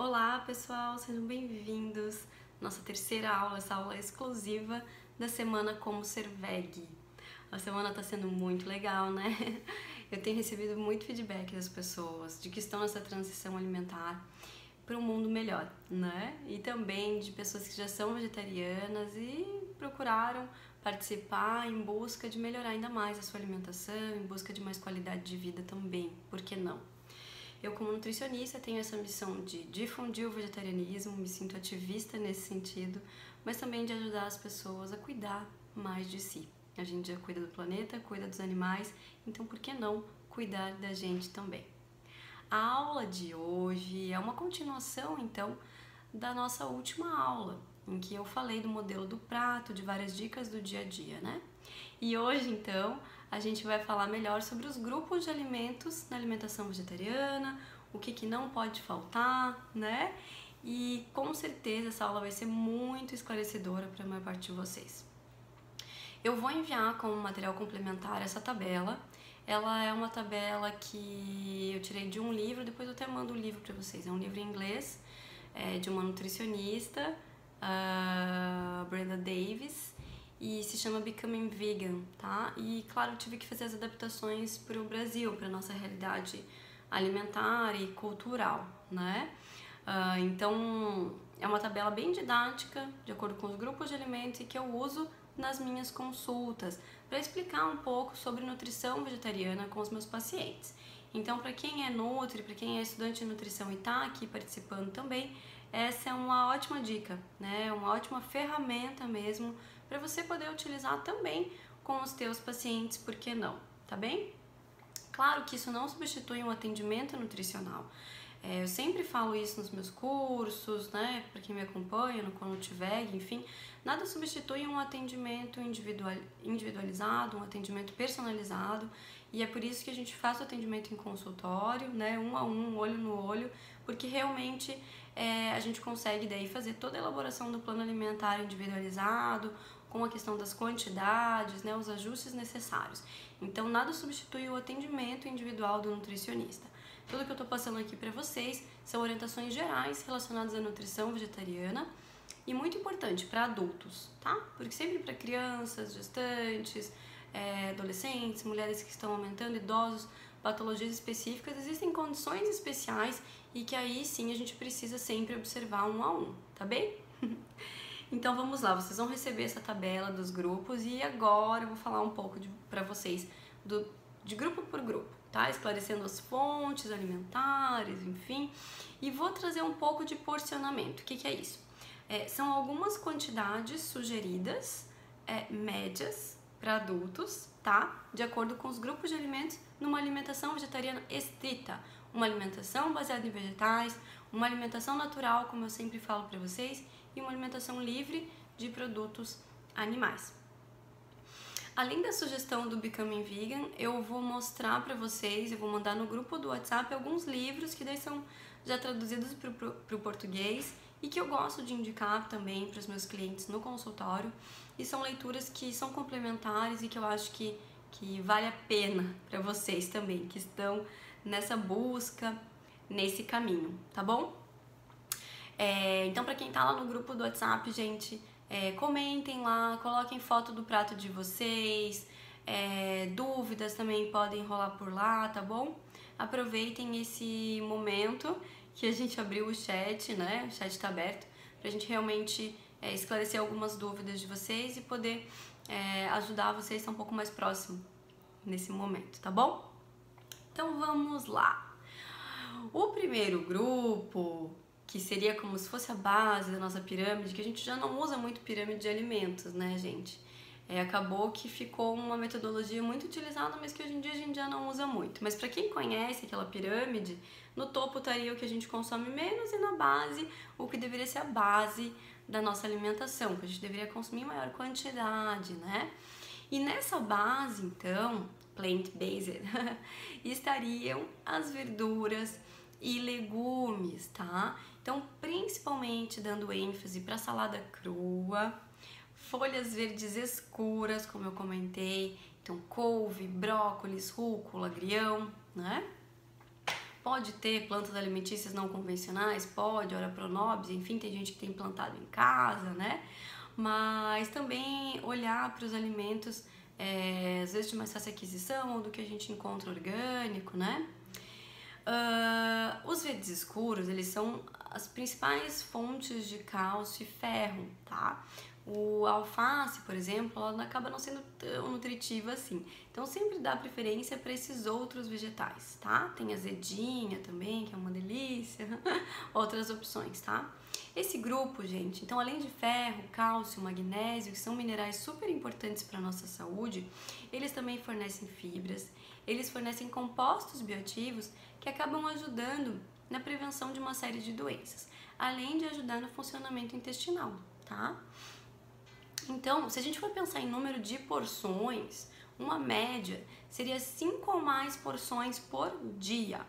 Olá pessoal, sejam bem-vindos à nossa terceira aula, essa aula exclusiva da semana Como Ser Veg. A semana tá sendo muito legal, né? Eu tenho recebido muito feedback das pessoas de que estão nessa transição alimentar para um mundo melhor, né? E também de pessoas que já são vegetarianas e procuraram participar em busca de melhorar ainda mais a sua alimentação, em busca de mais qualidade de vida também, por que não? Eu, como nutricionista, tenho essa missão de difundir o vegetarianismo, me sinto ativista nesse sentido, mas também de ajudar as pessoas a cuidar mais de si. A gente já cuida do planeta, cuida dos animais, então por que não cuidar da gente também? A aula de hoje é uma continuação, então, da nossa última aula, em que eu falei do modelo do prato, de várias dicas do dia a dia, né? E hoje, então, a gente vai falar melhor sobre os grupos de alimentos na alimentação vegetariana, o que não pode faltar, né? E com certeza essa aula vai ser muito esclarecedora para a maior parte de vocês. Eu vou enviar como material complementar essa tabela. Ela é uma tabela que eu tirei de um livro, depois eu até mando o livro para vocês. É um livro em inglês, de uma nutricionista, Brenda Davis, e se chama Becoming Vegan, tá? E claro, eu tive que fazer as adaptações para o Brasil, para nossa realidade alimentar e cultural, né? Então é uma tabela bem didática, de acordo com os grupos de alimentos, e que eu uso nas minhas consultas para explicar um pouco sobre nutrição vegetariana com os meus pacientes. Então, para quem é nutri, para quem é estudante de nutrição e está aqui participando também, essa é uma ótima dica, né? Uma ótima ferramenta mesmo para você poder utilizar também com os teus pacientes, por que não? Tá bem? Claro que isso não substitui um atendimento nutricional. Eu sempre falo isso nos meus cursos, né? Para quem me acompanha no Conut-Veg, enfim, nada substitui um atendimento individualizado, um atendimento personalizado, e é por isso que a gente faz o atendimento em consultório, né? Um a um, olho no olho, porque realmente a gente consegue daí fazer toda a elaboração do plano alimentar individualizado, com a questão das quantidades, né? Os ajustes necessários. Então, nada substitui o atendimento individual do nutricionista. Tudo que eu tô passando aqui para vocês são orientações gerais relacionadas à nutrição vegetariana e muito importante para adultos, tá? Porque sempre para crianças, gestantes, adolescentes, mulheres que estão aumentando, idosos, patologias específicas, existem condições especiais e que aí sim a gente precisa sempre observar um a um, tá bem? Então vamos lá, vocês vão receber essa tabela dos grupos e agora eu vou falar um pouco para vocês de grupo por grupo, tá? Esclarecendo as fontes alimentares, enfim, e vou trazer um pouco de porcionamento. O que é isso? São algumas quantidades sugeridas, médias para adultos, tá? De acordo com os grupos de alimentos numa alimentação vegetariana estrita, uma alimentação baseada em vegetais, uma alimentação natural, como eu sempre falo para vocês, e uma alimentação livre de produtos animais. Além da sugestão do Becoming Vegan, eu vou mostrar para vocês, eu vou mandar no grupo do WhatsApp alguns livros que daí são já traduzidos para o português e que eu gosto de indicar também para os meus clientes no consultório, e são leituras que são complementares e que eu acho que vale a pena para vocês também, que estão nessa busca, nesse caminho, tá bom? Então, para quem tá lá no grupo do WhatsApp, gente, comentem lá, coloquem foto do prato de vocês, dúvidas também podem rolar por lá, tá bom? Aproveitem esse momento que a gente abriu o chat, né? O chat tá aberto, pra gente realmente esclarecer algumas dúvidas de vocês e poder ajudar vocês a estar um pouco mais próximo nesse momento, tá bom? Então vamos lá! O primeiro grupo, que seria como se fosse a base da nossa pirâmide, que a gente já não usa muito pirâmide de alimentos, né, gente? Acabou que ficou uma metodologia muito utilizada, mas que hoje em dia a gente já não usa muito. Mas para quem conhece aquela pirâmide, no topo estaria o que a gente consome menos e na base o que deveria ser a base da nossa alimentação, que a gente deveria consumir em maior quantidade, né? E nessa base, então, plant-based, estariam as verduras e legumes, tá? Então, principalmente dando ênfase para salada crua, folhas verdes escuras, como eu comentei, então couve, brócolis, rúcula, agrião, né? Pode ter plantas alimentícias não convencionais, pode, ora pronobis, enfim, tem gente que tem plantado em casa, né? Mas também olhar para os alimentos, às vezes de mais fácil aquisição ou do que a gente encontra orgânico, né? Os verdes escuros, eles são as principais fontes de cálcio e ferro, tá? O alface, por exemplo, ela acaba não sendo tão nutritiva assim. Então sempre dá preferência para esses outros vegetais, tá? Tem azedinha também, que é uma delícia. Outras opções, tá? Esse grupo, gente, então além de ferro, cálcio, magnésio, que são minerais super importantes para a nossa saúde, eles também fornecem fibras, eles fornecem compostos bioativos que acabam ajudando na prevenção de uma série de doenças, além de ajudar no funcionamento intestinal, tá? Então, se a gente for pensar em número de porções, uma média seria 5 ou mais porções por dia.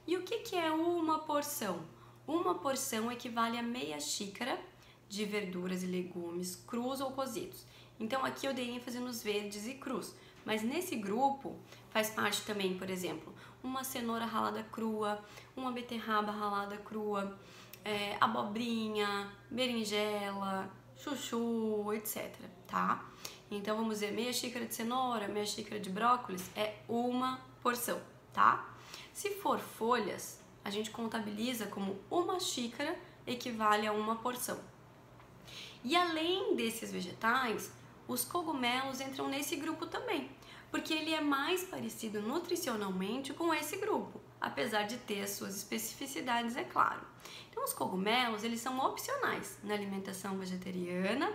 E o que é uma porção? Uma porção equivale a meia xícara de verduras e legumes crus ou cozidos. Então aqui eu dei ênfase nos verdes e crus, mas nesse grupo faz parte também, por exemplo, uma cenoura ralada crua, uma beterraba ralada crua, abobrinha, berinjela, chuchu, etc, tá? Então vamos dizer, meia xícara de cenoura, meia xícara de brócolis é uma porção, tá? Se for folhas, a gente contabiliza como uma xícara equivale a uma porção. E além desses vegetais, os cogumelos entram nesse grupo também, porque ele é mais parecido nutricionalmente com esse grupo, apesar de ter as suas especificidades, é claro. Então os cogumelos, eles são opcionais na alimentação vegetariana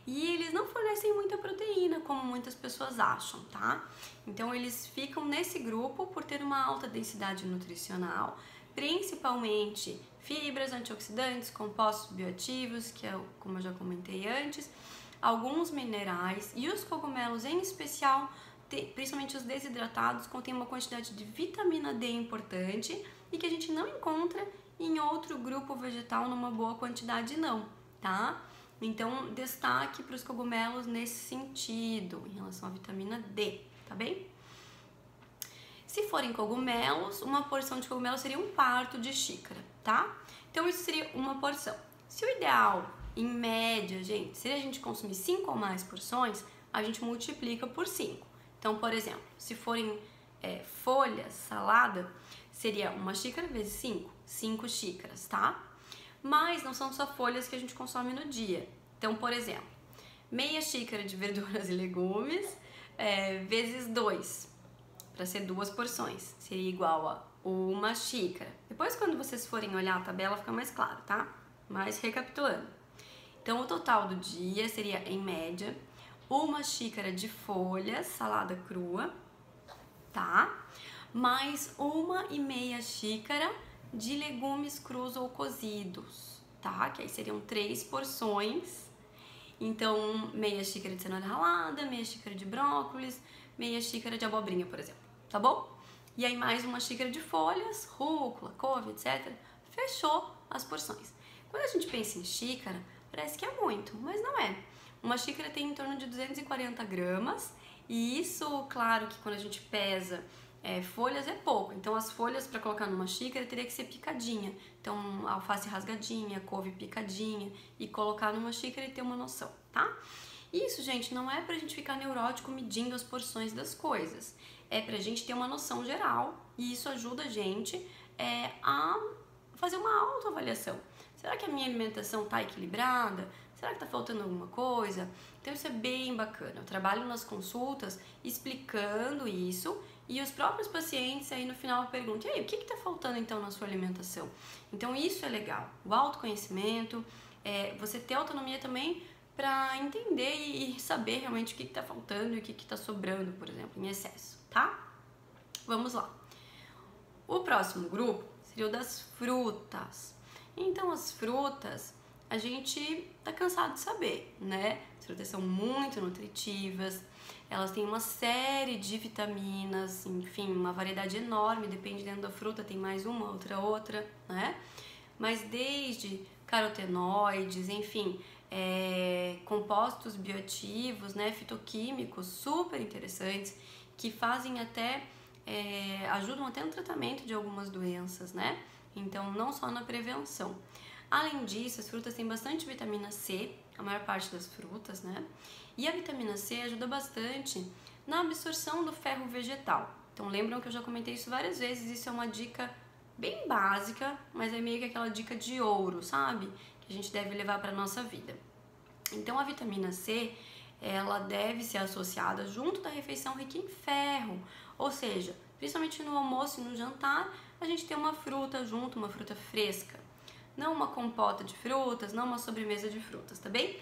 e eles não fornecem muita proteína, como muitas pessoas acham, tá? Então eles ficam nesse grupo por ter uma alta densidade nutricional, principalmente fibras, antioxidantes, compostos bioativos, que é como eu já comentei antes, alguns minerais e os cogumelos em especial, principalmente os desidratados, contêm uma quantidade de vitamina D importante e que a gente não encontra em outro grupo vegetal numa boa quantidade não, tá? Então destaque para os cogumelos nesse sentido, em relação à vitamina D, tá bem? Se forem cogumelos, uma porção de cogumelo seria 1/4 de xícara, tá? Então isso seria uma porção. Se o ideal, em média, gente, se a gente consumir 5 ou mais porções, a gente multiplica por 5. Então, por exemplo, se forem folhas, salada, seria 1 xícara vezes 5, 5 xícaras, tá? Mas não são só folhas que a gente consome no dia. Então, por exemplo, meia xícara de verduras e legumes vezes 2, para ser 2 porções, seria igual a 1 xícara. Depois, quando vocês forem olhar a tabela, fica mais claro, tá? Mas recapitulando. Então, o total do dia seria, em média, 1 xícara de folhas, salada crua, tá? Mais 1,5 xícara de legumes crus ou cozidos, tá? Que aí seriam 3 porções. Então, meia xícara de cenoura ralada, meia xícara de brócolis, meia xícara de abobrinha, por exemplo, tá bom? E aí mais 1 xícara de folhas, rúcula, couve, etc. Fechou as porções. Quando a gente pensa em xícara, parece que é muito, mas não é. 1 xícara tem em torno de 240 gramas e isso, claro que quando a gente pesa folhas é pouco. Então as folhas para colocar numa xícara teria que ser picadinha. Então alface rasgadinha, couve picadinha e colocar numa xícara e ter uma noção, tá? Isso, gente, não é pra gente ficar neurótico medindo as porções das coisas. É pra gente ter uma noção geral e isso ajuda a gente a fazer uma autoavaliação. Será que a minha alimentação tá equilibrada? Será que tá faltando alguma coisa? Então isso é bem bacana. Eu trabalho nas consultas explicando isso e os próprios pacientes aí no final perguntam: e aí, o que tá faltando então na sua alimentação? Então isso é legal. O autoconhecimento, você ter autonomia também para entender e saber realmente o que está faltando e o que está sobrando, por exemplo, em excesso, tá? Vamos lá. O próximo grupo seria o das frutas. Então, as frutas, a gente tá cansado de saber, né? As frutas são muito nutritivas, elas têm uma série de vitaminas, enfim, uma variedade enorme, depende dentro da fruta, tem mais uma, outra, né? Mas desde carotenoides, enfim, compostos bioativos, né, fitoquímicos super interessantes, que fazem até ajudam até no tratamento de algumas doenças, né? Então, não só na prevenção. Além disso, as frutas têm bastante vitamina C, a maior parte das frutas, né? E a vitamina C ajuda bastante na absorção do ferro vegetal. Então, lembram que eu já comentei isso várias vezes, isso é uma dica bem básica, mas é meio que aquela dica de ouro, sabe? Que a gente deve levar para nossa vida. Então, a vitamina C, ela deve ser associada junto da refeição rica em ferro, ou seja, principalmente no almoço e no jantar, a gente tem uma fruta junto, uma fruta fresca. Não uma compota de frutas, não uma sobremesa de frutas, tá bem?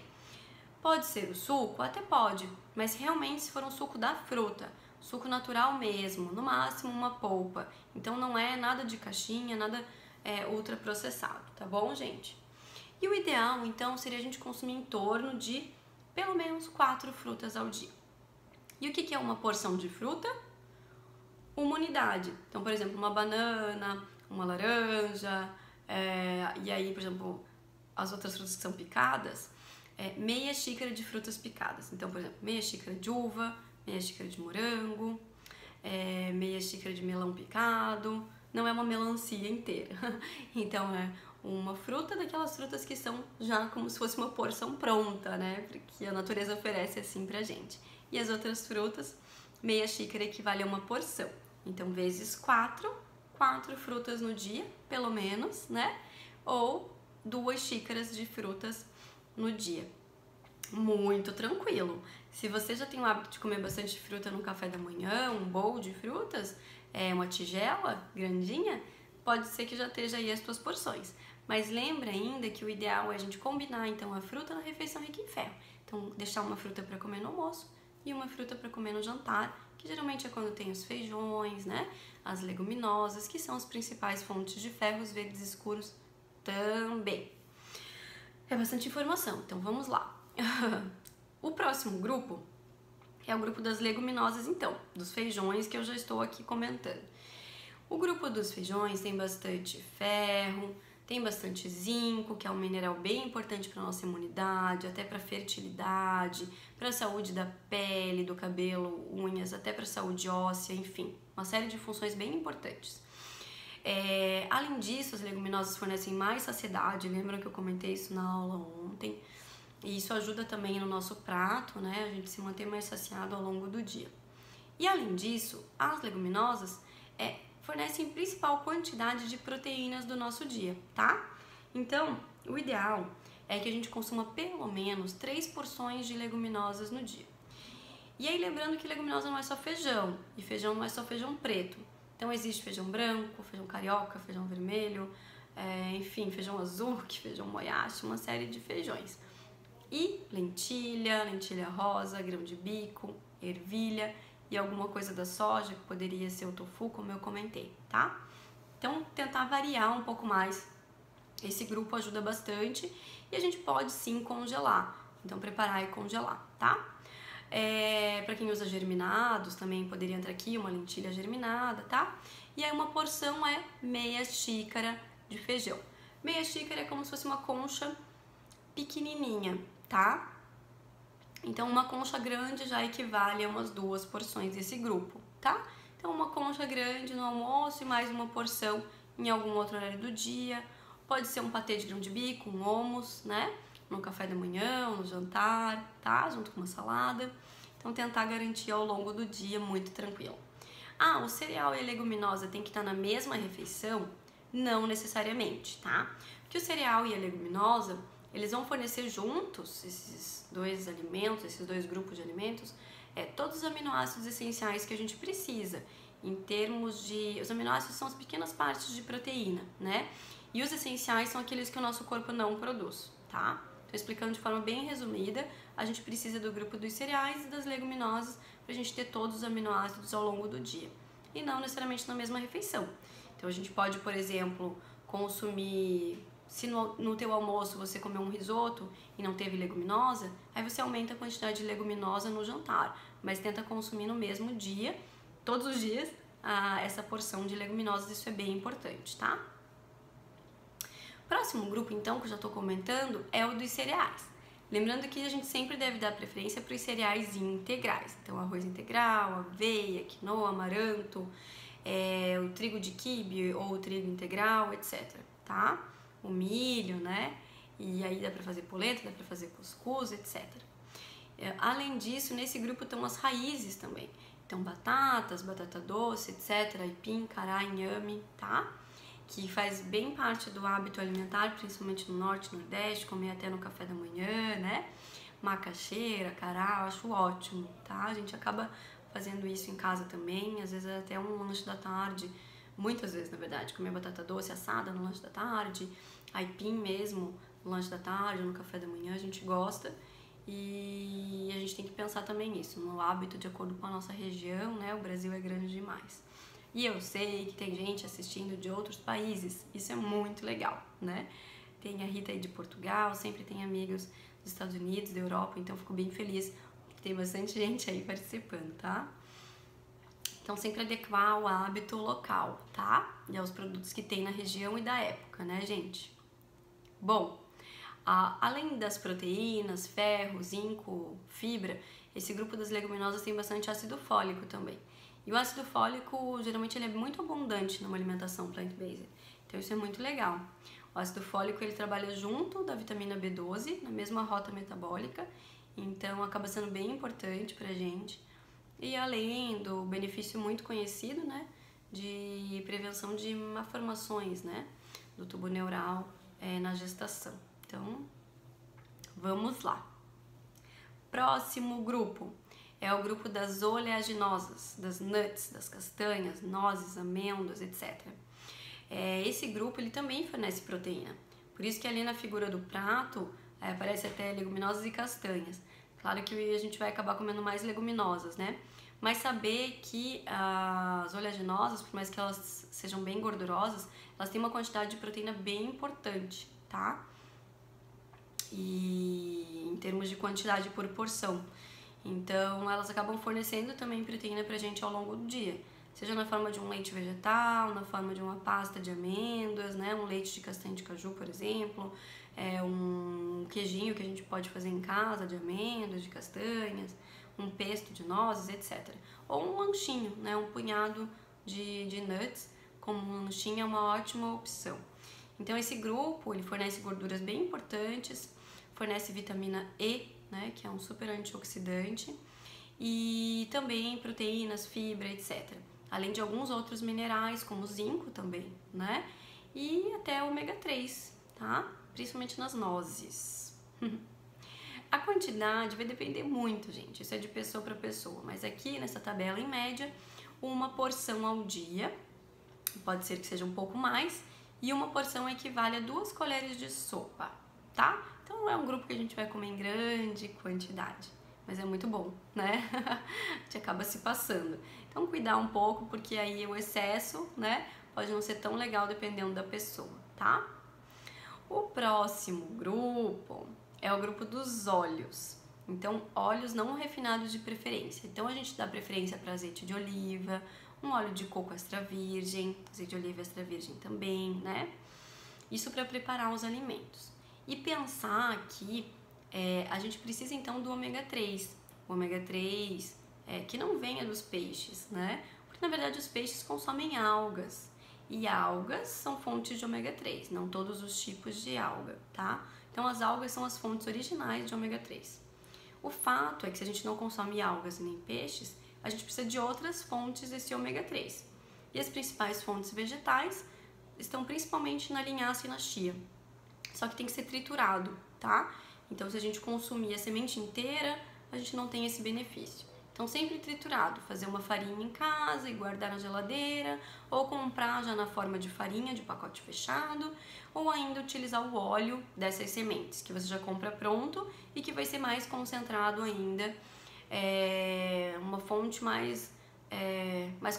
Pode ser o suco? Até pode, mas realmente se for um suco da fruta, suco natural mesmo, no máximo uma polpa. Então não é nada de caixinha, nada ultraprocessado, tá bom, gente? E o ideal, então, seria a gente consumir em torno de pelo menos 4 frutas ao dia. E o que é uma porção de fruta? Uma unidade. Então, por exemplo, uma banana, uma laranja, e aí, por exemplo, as outras frutas que são picadas, meia xícara de frutas picadas. Então, por exemplo, meia xícara de uva, meia xícara de morango, meia xícara de melão picado. Não é uma melancia inteira. Então, é uma fruta daquelas frutas que são já como se fosse uma porção pronta, né? Porque a natureza oferece assim pra gente. E as outras frutas, meia xícara equivale a uma porção. Então, vezes 4 frutas no dia, pelo menos, né? Ou 2 xícaras de frutas no dia. Muito tranquilo. Se você já tem o hábito de comer bastante fruta no café da manhã, um bowl de frutas, uma tigela grandinha, pode ser que já esteja aí as tuas porções. Mas lembra ainda que o ideal é a gente combinar então a fruta na refeição rica em ferro. Então, deixar uma fruta para comer no almoço e uma fruta para comer no jantar, que geralmente é quando tem os feijões, né? As leguminosas, que são as principais fontes de ferro, os verdes escuros também. É bastante informação, então vamos lá. O próximo grupo é o grupo das leguminosas, então, dos feijões que eu já estou aqui comentando. O grupo dos feijões tem bastante ferro, tem bastante zinco, que é um mineral bem importante para a nossa imunidade, até para fertilidade, para a saúde da pele, do cabelo, unhas, até para a saúde óssea, enfim, uma série de funções bem importantes. Além disso, as leguminosas fornecem mais saciedade, lembram que eu comentei isso na aula ontem? E isso ajuda também no nosso prato, né? A gente se manter mais saciado ao longo do dia. E além disso, as leguminosas fornecem principal quantidade de proteínas do nosso dia, tá? Então, o ideal é que a gente consuma pelo menos 3 porções de leguminosas no dia. E aí, lembrando que leguminosa não é só feijão, e feijão não é só feijão preto. Então, existe feijão branco, feijão carioca, feijão vermelho, enfim, feijão azul, feijão moyashi, uma série de feijões. E lentilha rosa, grão de bico, ervilha e alguma coisa da soja, que poderia ser o tofu, como eu comentei, tá? Então, tentar variar um pouco mais. Esse grupo ajuda bastante e a gente pode sim congelar. Então, preparar e congelar, tá? Para quem usa germinados, também poderia entrar aqui uma lentilha germinada, tá? E aí uma porção é meia xícara de feijão. Meia xícara é como se fosse uma concha pequenininha, tá? Então, uma concha grande já equivale a umas 2 porções desse grupo, tá? Então, uma concha grande no almoço e mais uma porção em algum outro horário do dia. Pode ser um patê de grão de bico, um hummus, né? No café da manhã, no jantar, tá? Junto com uma salada. Então, tentar garantir ao longo do dia muito tranquilo. O cereal e a leguminosa tem que estar na mesma refeição? Não necessariamente, tá? Porque o cereal e a leguminosa, eles vão fornecer juntos, esses dois alimentos, esses dois grupos de alimentos, todos os aminoácidos essenciais que a gente precisa. Em termos de... Os aminoácidos são as pequenas partes de proteína, né? E os essenciais são aqueles que o nosso corpo não produz, tá? Tô explicando de forma bem resumida. A gente precisa do grupo dos cereais e das leguminosas pra gente ter todos os aminoácidos ao longo do dia. E não necessariamente na mesma refeição. Então, a gente pode, por exemplo, consumir... Se no teu almoço você comer um risoto e não teve leguminosa, aí você aumenta a quantidade de leguminosa no jantar, mas tenta consumir no mesmo dia, todos os dias, essa porção de leguminosas, isso é bem importante, tá? Próximo grupo, então, que eu já tô comentando, é o dos cereais. Lembrando que a gente sempre deve dar preferência para os cereais integrais. Então, arroz integral, aveia, quinoa, amaranto, o trigo de quibe ou o trigo integral, etc. Tá? O milho, né? E aí dá para fazer polenta, dá para fazer cuscuz, etc. Além disso, nesse grupo estão as raízes também. Então, batatas, batata doce, etc. Aipim, cará, inhame, tá? Que faz bem parte do hábito alimentar, principalmente no norte e nordeste, comer até no café da manhã, né? Macaxeira, cará, eu acho ótimo, tá? A gente acaba fazendo isso em casa também, às vezes até um lanche da tarde, muitas vezes na verdade, comer batata doce assada no lanche da tarde, aipim mesmo no lanche da tarde ou no café da manhã, a gente gosta. E a gente tem que pensar também nisso, no hábito de acordo com a nossa região, né? O Brasil é grande demais. E eu sei que tem gente assistindo de outros países, isso é muito legal, né? Tem a Rita aí de Portugal, sempre tem amigos dos Estados Unidos, da Europa, então fico bem feliz que tem bastante gente aí participando, tá? Então sempre adequar o hábito local, tá? E aos produtos que tem na região e da época, né, gente? Bom, além das proteínas, ferro, zinco, fibra, esse grupo das leguminosas tem bastante ácido fólico também. E o ácido fólico, geralmente, ele é muito abundante numa alimentação plant-based. Então, isso é muito legal. O ácido fólico, ele trabalha junto da vitamina B12, na mesma rota metabólica. Então, acaba sendo bem importante pra gente. E além do benefício muito conhecido, né, de prevenção de malformações, né, do tubo neural na gestação. Então, vamos lá. Próximo grupo é o grupo das oleaginosas, das nuts, das castanhas, nozes, amêndoas, etc. Esse grupo ele também fornece proteína. Por isso que ali na figura do prato aparece até leguminosas e castanhas. Claro que a gente vai acabar comendo mais leguminosas, né? Mas saber que as oleaginosas, por mais que elas sejam bem gordurosas, elas têm uma quantidade de proteína bem importante, tá? E em termos de quantidade por porção. Então, elas acabam fornecendo também proteína pra gente ao longo do dia. Seja na forma de um leite vegetal, na forma de uma pasta de amêndoas, né? Um leite de castanha de caju, por exemplo. Um queijinho que a gente pode fazer em casa de amêndoas, de castanhas. Um pesto de nozes, etc. Ou um lanchinho, né? Um punhado de nuts como um lanchinho é uma ótima opção. Então, esse grupo, ele fornece gorduras bem importantes, fornece vitamina E, né, que é um super antioxidante, e também proteínas, fibra, etc. Além de alguns outros minerais, como zinco também, né? E até ômega 3, tá? Principalmente nas nozes. A quantidade vai depender muito, gente, isso é de pessoa para pessoa, mas aqui nessa tabela, em média, uma porção ao dia, pode ser que seja um pouco mais, e uma porção equivale a 2 colheres de sopa, tá? Então não é um grupo que a gente vai comer em grande quantidade, mas é muito bom, né? A gente acaba se passando. Então cuidar um pouco, porque aí o excesso, né, pode não ser tão legal dependendo da pessoa, tá? O próximo grupo é o grupo dos óleos. Então, óleos não refinados de preferência. Então, a gente dá preferência para azeite de oliva, um óleo de coco extra virgem, azeite de oliva extra virgem também, né? Isso para preparar os alimentos. E pensar que a gente precisa então do ômega 3. O ômega 3 que não venha dos peixes, né? Porque na verdade os peixes consomem algas. E algas são fontes de ômega 3, não todos os tipos de alga, tá? Então as algas são as fontes originais de ômega 3. O fato é que se a gente não consome algas nem peixes, a gente precisa de outras fontes desse ômega 3. E as principais fontes vegetais estão principalmente na linhaça e na chia. Só que tem que ser triturado, tá? Então, se a gente consumir a semente inteira, a gente não tem esse benefício. Então, sempre triturado. Fazer uma farinha em casa e guardar na geladeira, ou comprar já na forma de farinha, de pacote fechado, ou ainda utilizar o óleo dessas sementes, que você já compra pronto e que vai ser mais concentrado ainda, uma fonte mais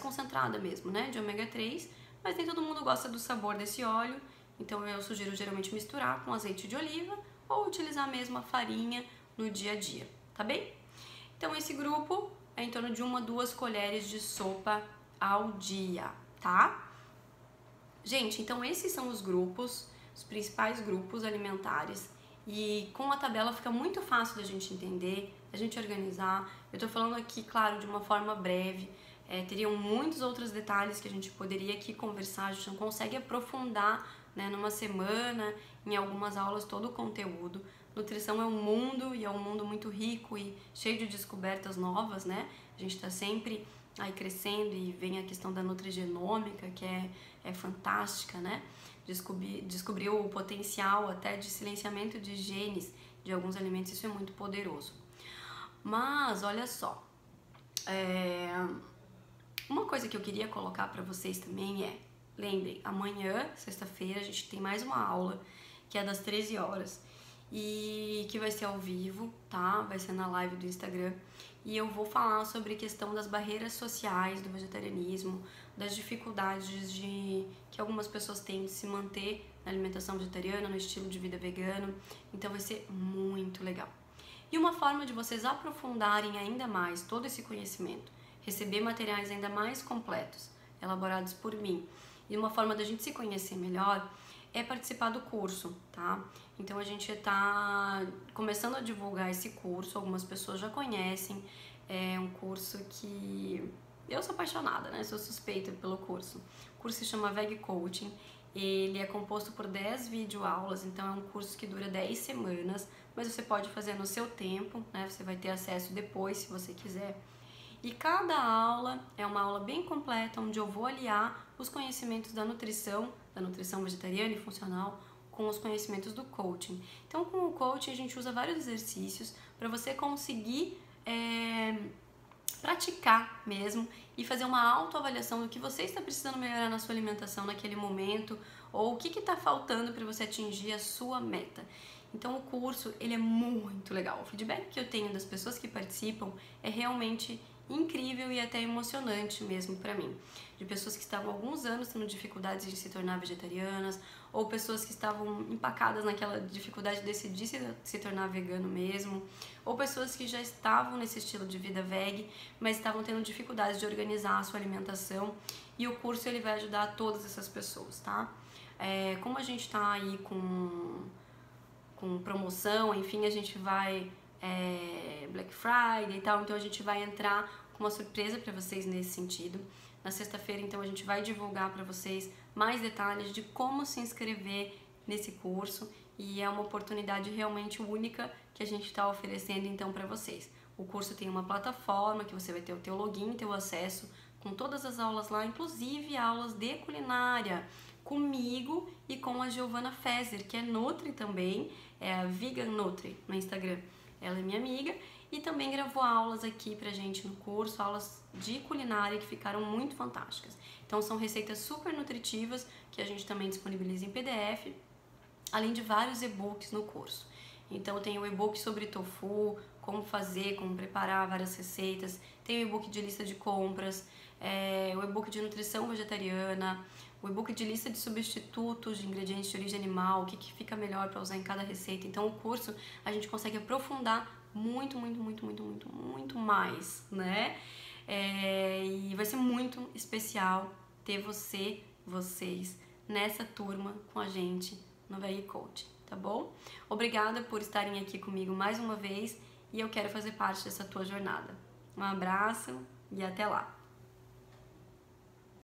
concentrada mesmo, né, de ômega 3, mas nem todo mundo gosta do sabor desse óleo, então eu sugiro geralmente misturar com azeite de oliva ou utilizar mesmo a farinha no dia a dia, tá bem? Então esse grupo é em torno de 1 a 2 colheres de sopa ao dia, tá? Gente, então esses são os grupos, os principais grupos alimentares e com a tabela fica muito fácil da gente entender, da gente organizar. Eu tô falando aqui, claro, de uma forma breve, teriam muitos outros detalhes que a gente poderia aqui conversar, a gente não consegue aprofundar, né, numa semana, em algumas aulas, todo o conteúdo. Nutrição é um mundo, e é um mundo muito rico e cheio de descobertas novas, né? A gente está sempre aí crescendo, e vem a questão da nutrigenômica, que é fantástica, né? Descobriu o potencial até de silenciamento de genes de alguns alimentos, isso é muito poderoso. Mas, olha só, uma coisa que eu queria colocar para vocês também lembrem, amanhã, sexta-feira, a gente tem mais uma aula, que é das 13 horas, e que vai ser ao vivo, tá? Vai ser na live do Instagram, e eu vou falar sobre a questão das barreiras sociais do vegetarianismo, das dificuldades que algumas pessoas têm de se manter na alimentação vegetariana, no estilo de vida vegano, então vai ser muito legal. E uma forma de vocês aprofundarem ainda mais todo esse conhecimento, receber materiais ainda mais completos, elaborados por mim, e uma forma da gente se conhecer melhor, é participar do curso, tá? Então a gente está começando a divulgar esse curso, algumas pessoas já conhecem, é um curso que eu sou apaixonada, né? Sou suspeita pelo curso. O curso se chama Veg Coaching, ele é composto por 10 videoaulas, então é um curso que dura 10 semanas, mas você pode fazer no seu tempo, né? Você vai ter acesso depois, se você quiser. E cada aula é uma aula bem completa, onde eu vou aliar os conhecimentos da nutrição vegetariana e funcional, com os conhecimentos do coaching. Então, com o coaching, a gente usa vários exercícios para você conseguir praticar mesmo e fazer uma autoavaliação do que você está precisando melhorar na sua alimentação naquele momento, ou o que está faltando para você atingir a sua meta. Então o curso, ele é muito legal. O feedback que eu tenho das pessoas que participam é realmente incrível e até emocionante mesmo para mim. De pessoas que estavam há alguns anos tendo dificuldades de se tornar vegetarianas, ou pessoas que estavam empacadas naquela dificuldade de decidir se tornar vegano mesmo, ou pessoas que já estavam nesse estilo de vida veg, mas estavam tendo dificuldades de organizar a sua alimentação, e o curso ele vai ajudar todas essas pessoas, tá? Como a gente tá aí com promoção, enfim, a gente vai Black Friday e tal, então a gente vai entrar com uma surpresa para vocês nesse sentido. Na sexta-feira, então, a gente vai divulgar para vocês mais detalhes de como se inscrever nesse curso, e é uma oportunidade realmente única que a gente está oferecendo então para vocês. O curso tem uma plataforma que você vai ter o teu login, teu acesso com todas as aulas lá, inclusive aulas de culinária, comigo e com a Giovana Fezer, que é Nutri também, é a Vegan Nutri no Instagram. Ela é minha amiga e também gravou aulas aqui pra gente no curso, aulas de culinária que ficaram muito fantásticas. Então são receitas super nutritivas que a gente também disponibiliza em PDF, além de vários e-books no curso. Então tem o e-book sobre tofu, como fazer, como preparar várias receitas, tem o e-book de lista de compras, o e-book de nutrição vegetariana, o e-book de lista de substitutos de ingredientes de origem animal, o que fica melhor para usar em cada receita. Então o curso a gente consegue aprofundar muito mais, né? E vai ser muito especial ter vocês nessa turma com a gente no Veg Coaching, tá bom? Obrigada por estarem aqui comigo mais uma vez, e eu quero fazer parte dessa tua jornada. Um abraço e até lá!